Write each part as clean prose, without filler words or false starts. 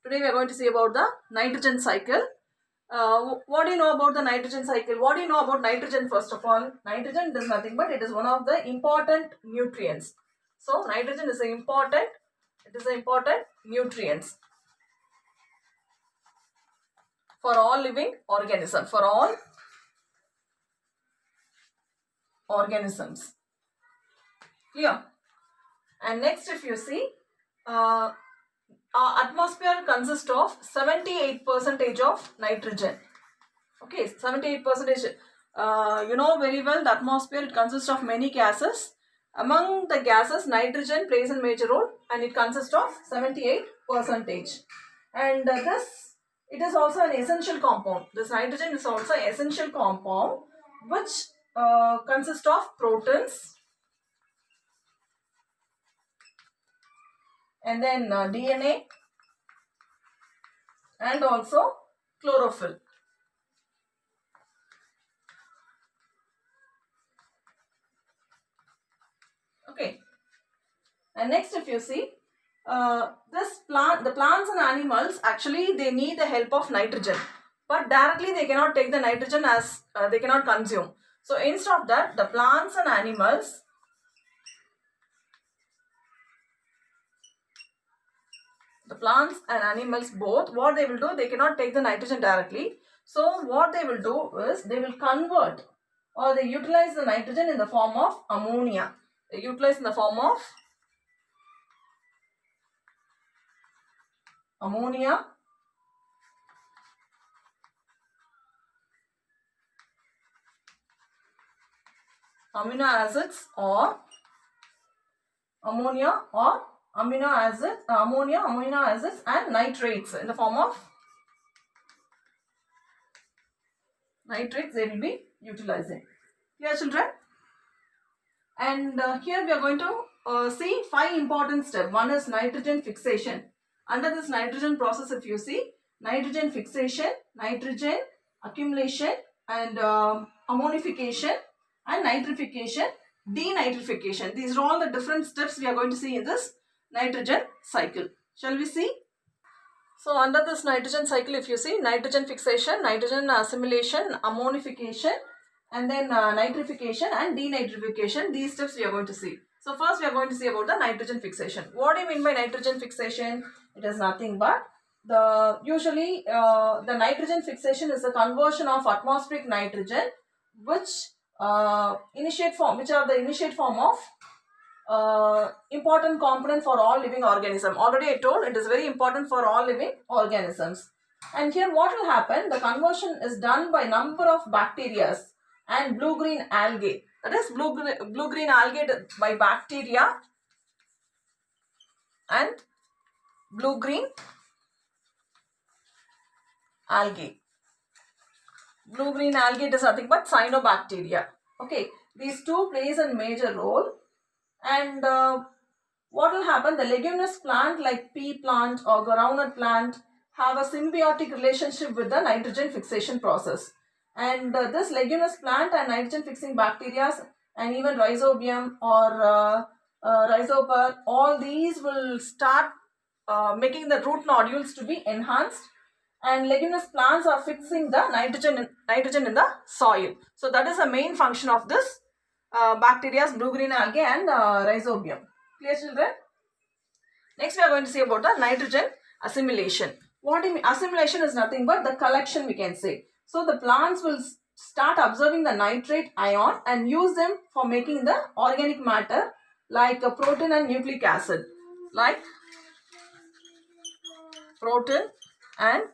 Today we are going to see about the nitrogen cycle. What do you know about the nitrogen cycle? What do you know about nitrogen first of all? Nitrogen is nothing but it is one of the important nutrients. So nitrogen is important nutrients for all living organisms, for all organisms. Clear? And next if you see, our atmosphere consists of 78% of nitrogen. Okay, 78%. You know very well the atmosphere, it consists of many gases. Among the gases, nitrogen plays a major role and it consists of 78%. And it is also an essential compound. This nitrogen is also an essential compound which consists of proteins and then DNA and also chlorophyll. Okay. And next if you see, the plants and animals actually they need the help of nitrogen, but directly they cannot take the nitrogen as they cannot consume. So instead of that, the plants and animals both, what they will do, they cannot take the nitrogen directly. So what they will do is they will convert or they utilize the nitrogen in the form of ammonia. They utilize in the form of ammonia, amino acids or ammonia or amino acids and nitrates in the form of nitrates they will be utilizing. Here children, and here we are going to see 5 important steps. One is nitrogen fixation. Under this nitrogen process, if you see, nitrogen fixation, nitrogen accumulation and ammonification and nitrification, denitrification. These are all the different steps we are going to see in this nitrogen cycle. Shall we see? So under this nitrogen cycle, if you see, nitrogen fixation, nitrogen assimilation, ammonification and then nitrification and denitrification, these steps we are going to see. So first we are going to see about the nitrogen fixation. What do you mean by nitrogen fixation? It is nothing but the nitrogen fixation is a conversion of atmospheric nitrogen which are the initiate form of important component for all living organisms. Already I told it is very important for all living organisms. And here what will happen? The conversion is done by number of bacteria and blue-green algae. That is blue-green algae by bacteria and blue-green algae. Blue-green algae is nothing but cyanobacteria. Okay, these two plays a major role. And what will happen? The leguminous plant like pea plant or groundnut plant have a symbiotic relationship with the nitrogen fixation process. And this leguminous plant and nitrogen fixing bacteria and even rhizobium or rhizopus, all these will start making the root nodules to be enhanced, and leguminous plants are fixing the nitrogen in the soil. So that is the main function of this bacteria, blue-green algae and rhizobium. Clear children? Next we are going to see about the nitrogen assimilation. What do you mean? Assimilation is nothing but the collection, we can say. So the plants will start absorbing the nitrate ion and use them for making the organic matter like a protein and nucleic acid. Like protein and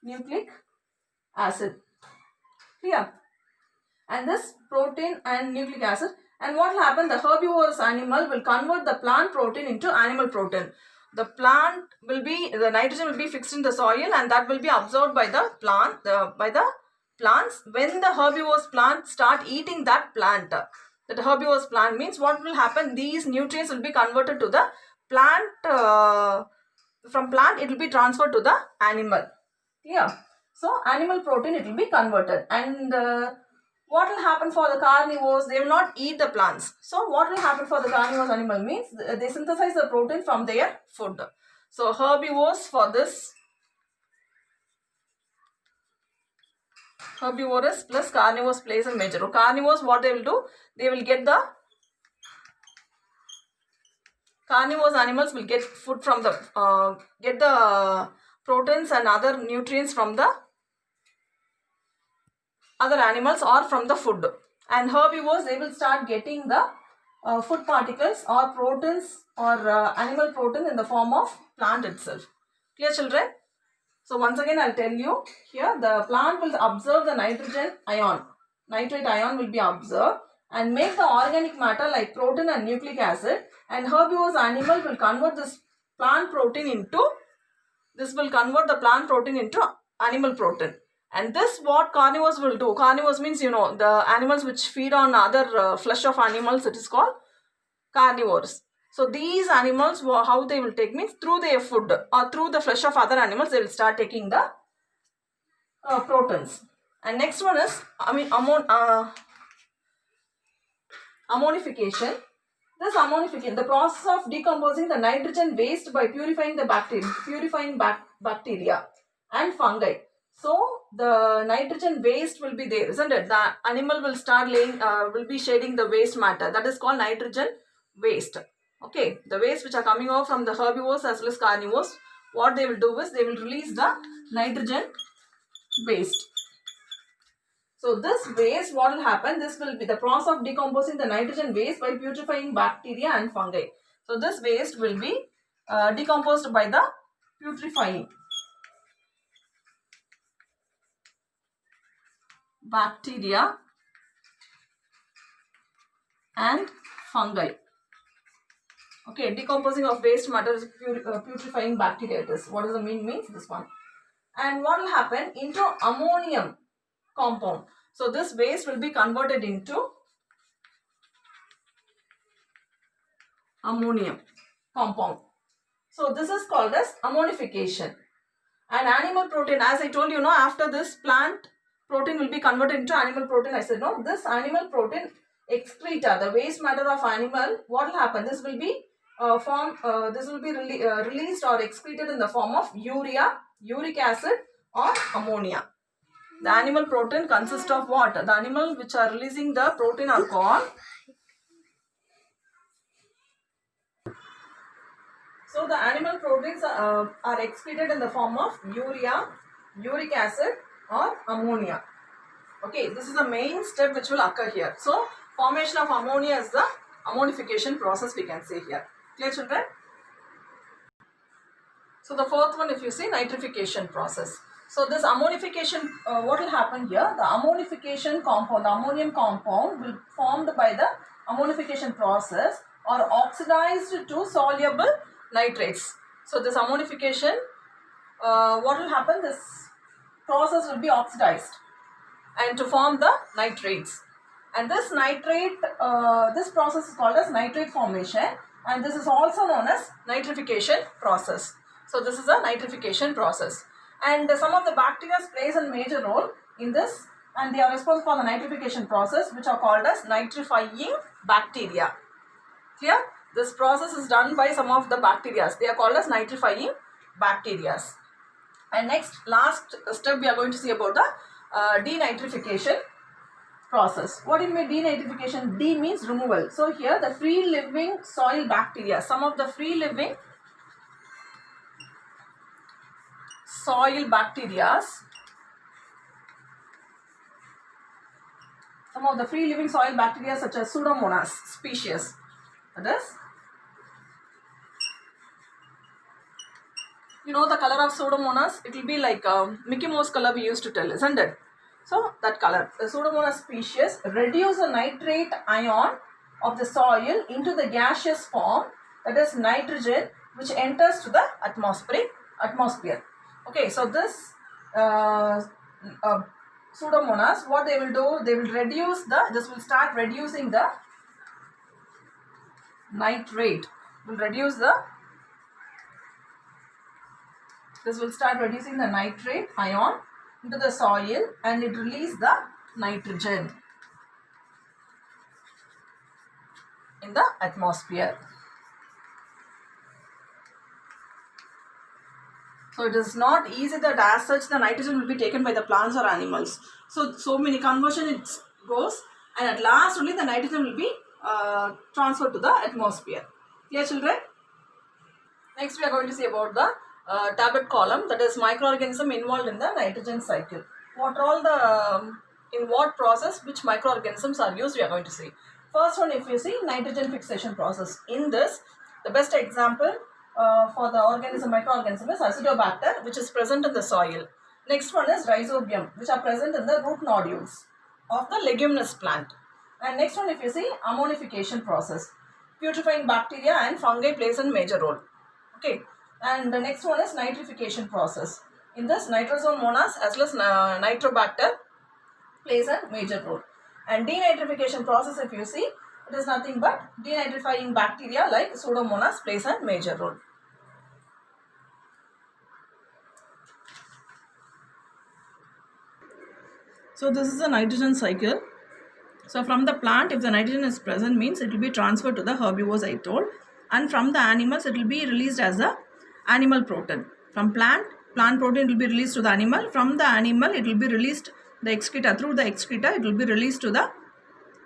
nucleic acid. Here, and this protein and nucleic acid, and what will happen? The herbivorous animal will convert the plant protein into animal protein. The nitrogen will be fixed in the soil and that will be absorbed by the plants. When the herbivorous plant start eating that plant, that herbivorous plant means what will happen? These nutrients will be converted to the plant. From plant it will be transferred to the animal. Yeah. So animal protein it will be converted, and What will happen for the carnivores? They will not eat the plants. So what will happen for the carnivorous animal means they synthesize the protein from their food. So herbivores for this, herbivorous plus carnivores plays a major role. Carnivores, what they will do? They will get the carnivorous animals will get food from the get the proteins and other nutrients from the other animals or from the food. And herbivores, they will start getting the food particles or proteins or animal protein in the form of plant itself. Clear, children? So once again I'll tell you here, the plant will observe the nitrogen ion. Nitrate ion will be observed and make the organic matter like protein and nucleic acid, and herbivorous animal will convert this plant protein into, animal protein. And this what carnivores will do. Carnivores means, you know, the animals which feed on other flesh of animals, it is called carnivores. So these animals, how they will take means through their food or through the flesh of other animals, they will start taking the proteins. And next one is ammonification. This ammonification, the process of decomposing the nitrogen waste by purifying the bacteria and fungi. So the nitrogen waste will be there, isn't it? The animal will start will be shedding the waste matter. That is called nitrogen waste. Okay, the waste which are coming out from the herbivores as well as carnivores, what they will do is they will release the nitrogen waste. So this waste, what will happen? This will be the process of decomposing the nitrogen waste by purifying bacteria and fungi. So this waste will be decomposed by the putrefying bacteria and fungi. Okay, decomposing of waste matter is putrefying bacteria. What does the means this one? And what will happen? Into ammonium compound. So this waste will be converted into ammonium compound. So this is called as ammonification. And animal protein, as I told you, after this plant protein will be converted into animal protein. I said no, this animal protein excreta, the waste matter of animal, what will happen? This will be released or excreted in the form of urea, uric acid or ammonia. The animal protein consists of what? The animal which are releasing the protein are called. So the animal proteins are excreted in the form of urea, uric acid or ammonia. Okay, this is the main step which will occur here. So formation of ammonia is the ammonification process, we can say here. Clear, children? So the fourth one, if you see, nitrification process. So this ammonification, what will happen here? The ammonification compound, the ammonium compound will formed by the ammonification process or oxidized to soluble nitrates. So this ammonification, what will happen? This process will be oxidized and to form the nitrates. And this nitrate, this process is called as nitrate formation, and this is also known as nitrification process. So this is a nitrification process. And some of the bacteria plays a major role in this, and they are responsible for the nitrification process, which are called as nitrifying bacteria. Clear? This process is done by some of the bacteria. They are called as nitrifying bacteria. And next, last step, we are going to see about the denitrification process. What do you mean denitrification? D means removal. So here the free living soil bacteria, some of the free living soil bacteria, such as Pseudomonas species. That is, you know the color of Pseudomonas, it will be like Mickey Mouse color we used to tell, isn't it? So that color, the Pseudomonas species reduce the nitrate ion of the soil into the gaseous form, that is nitrogen, which enters to the atmosphere. Okay, so this Pseudomonas, what they will do, they will reduce this will start reducing the nitrate, this will start reducing the nitrate ion into the soil and it release the nitrogen. in the atmosphere. So it is not easy that as such the nitrogen will be taken by the plants or animals. So many conversion it goes, and at last only the nitrogen will be transferred to the atmosphere. Clear, children? Next we are going to see about the tablet column, that is microorganism involved in the nitrogen cycle. What are all the in what process which microorganisms are used, we are going to see. First one, if you see nitrogen fixation process. In this, the best example for the organism microorganism is Acidobacter, which is present in the soil. Next one is Rhizobium, which are present in the root nodules of the leguminous plant. And next one, if you see ammonification process, putrefying bacteria and fungi plays a major role. Okay, and the next one is nitrification process. In this, nitrosome monas as well as nitrobacter plays a major role. And denitrification process, if you see, it is nothing but denitrifying bacteria like Pseudomonas plays a major role. So this is a nitrogen cycle. So from the plant, if the nitrogen is present, means it will be transferred to the herbivores, I told. And from the animals, it will be released as the animal protein. From plant protein will be released to the animal. From the animal, it will be released the excreta. Through the excreta, it will be released to the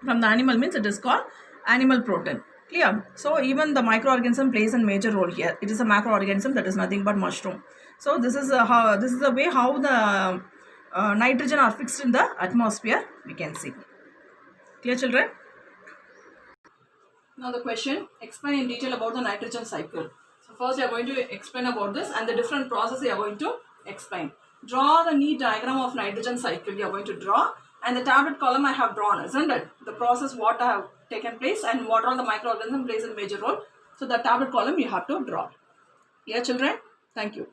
from the animal, means it is called animal protein. Clear? So even the microorganism plays a major role here. It is a macroorganism, that is nothing but mushroom. So this is the way how the nitrogen are fixed in the atmosphere, we can see. Clear, children? Now the question, explain in detail about the nitrogen cycle. So first you are going to explain about this and the different process you are going to explain. Draw the neat diagram of nitrogen cycle you are going to draw, and the tablet column I have drawn, isn't it? The process what I have taken place and what all the microorganism plays a major role. So the tablet column you have to draw. Yeah, children? Thank you.